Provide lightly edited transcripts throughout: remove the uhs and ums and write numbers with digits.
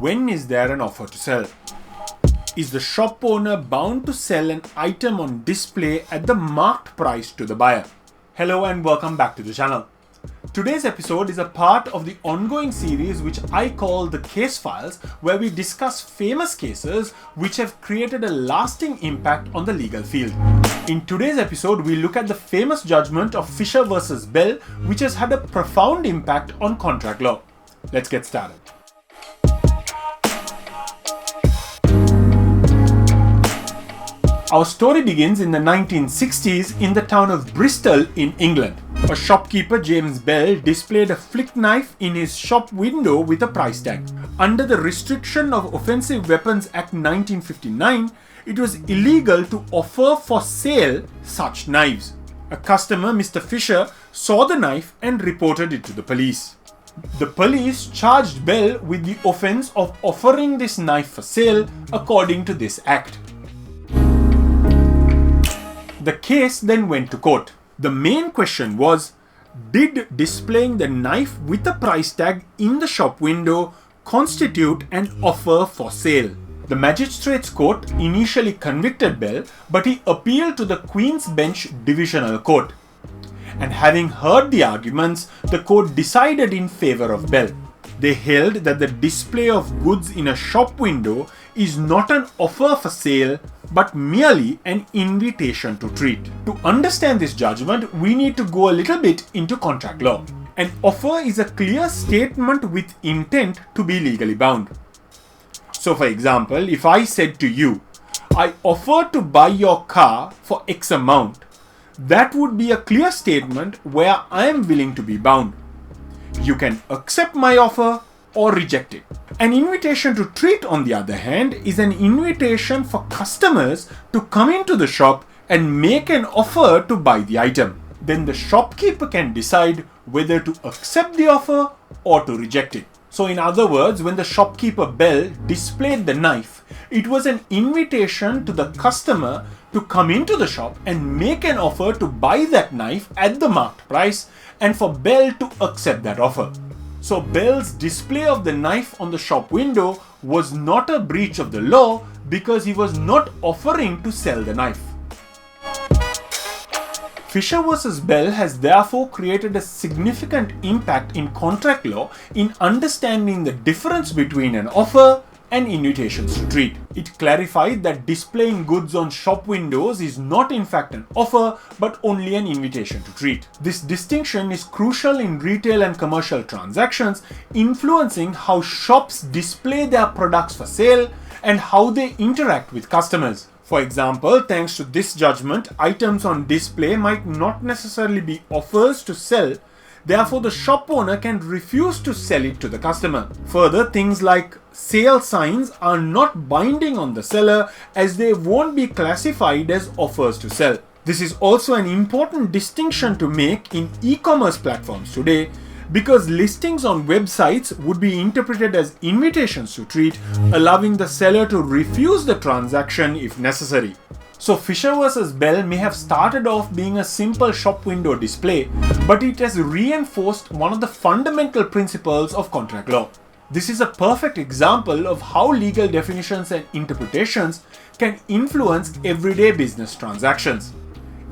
when is there an offer to sell? Is the shop owner bound to sell an item on display at the marked price to the buyer? Hello and welcome back to the channel. Today's episode is a part of the ongoing series which I call the Case Files, where we discuss famous cases which have created a lasting impact on the legal field. In today's episode, we look at the famous judgment of Fisher versus Bell, which has had a profound impact on contract law. Let's get started. Our story begins in the 1960s in the town of Bristol in England. A shopkeeper, James Bell, displayed a flick knife in his shop window with a price tag. Under the Restriction of Offensive Weapons Act 1959, it was illegal to offer for sale such knives. A customer, Mr. Fisher, saw the knife and reported it to the police. The police charged Bell with the offense of offering this knife for sale according to this act. The case then went to court. The main question was, did displaying the knife with a price tag in the shop window constitute an offer for sale? The Magistrates Court initially convicted Bell, but he appealed to the Queen's Bench Divisional Court. And having heard the arguments, the court decided in favor of Bell. They held that the display of goods in a shop window is not an offer for sale, but merely an invitation to treat. To understand this judgment, we need to go a little bit into contract law. An offer is a clear statement with intent to be legally bound. So for example, if I said to you, I offer to buy your car for X amount, that would be a clear statement where I am willing to be bound. You can accept my offer or reject it. An invitation to treat, on the other hand, is an invitation for customers to come into the shop and make an offer to buy the item. Then the shopkeeper can decide whether to accept the offer or to reject it. So in other words, when the shopkeeper Bell displayed the knife, it was an invitation to the customer to come into the shop and make an offer to buy that knife at the marked price, and for Bell to accept that offer. So Bell's display of the knife on the shop window was not a breach of the law because he was not offering to sell the knife. Fisher versus Bell has therefore created a significant impact in contract law in understanding the difference between an offer and invitations to treat. It clarified that displaying goods on shop windows is not in fact an offer, but only an invitation to treat. This distinction is crucial in retail and commercial transactions, influencing how shops display their products for sale and how they interact with customers. For example, thanks to this judgment, items on display might not necessarily be offers to sell. Therefore, the shop owner can refuse to sell it to the customer. Further, things like sale signs are not binding on the seller as they won't be classified as offers to sell. This is also an important distinction to make in e-commerce platforms today, because listings on websites would be interpreted as invitations to treat, allowing the seller to refuse the transaction if necessary. So Fisher versus Bell may have started off being a simple shop window display, but it has reinforced one of the fundamental principles of contract law. This is a perfect example of how legal definitions and interpretations can influence everyday business transactions.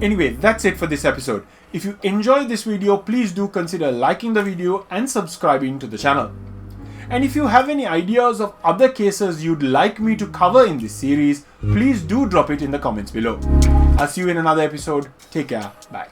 Anyway, that's it for this episode. If you enjoyed this video, please do consider liking the video and subscribing to the channel. And if you have any ideas of other cases you'd like me to cover in this series, please do drop it in the comments below. I'll see you in another episode. Take care. Bye.